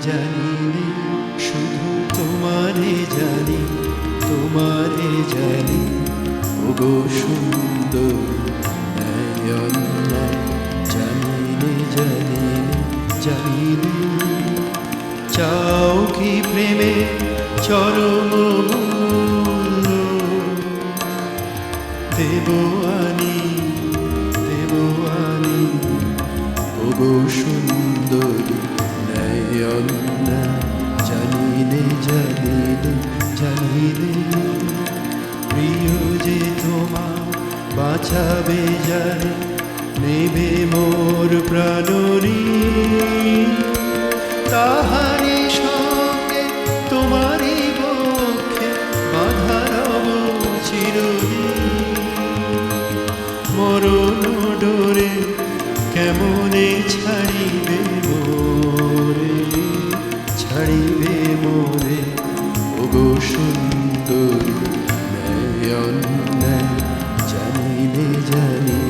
জানিলে শুধু তোমারে জানি, তোমারে জানি ওগো সুন্দর নয়ন জানিলে জানিলে জানিলে। চাও কি প্রেমে চরম মূল্য, দেব আনি দেব আনি ওগো সুন্দর নয়ন জানিলে জানিলে জানিলে। প্রিয় যে তোমার বাঁচাবে যায়, নেবে মোর প্রাণরি, তাহারি সঙ্গে তোমারই বক্ষে বাঁধা রব চিরদিন। মরণ ডোরে কেমনে ছাড়িবে মোরে, ছাড়িবে মোরে ওগো সুন্দর নয়ন জানিলে জানি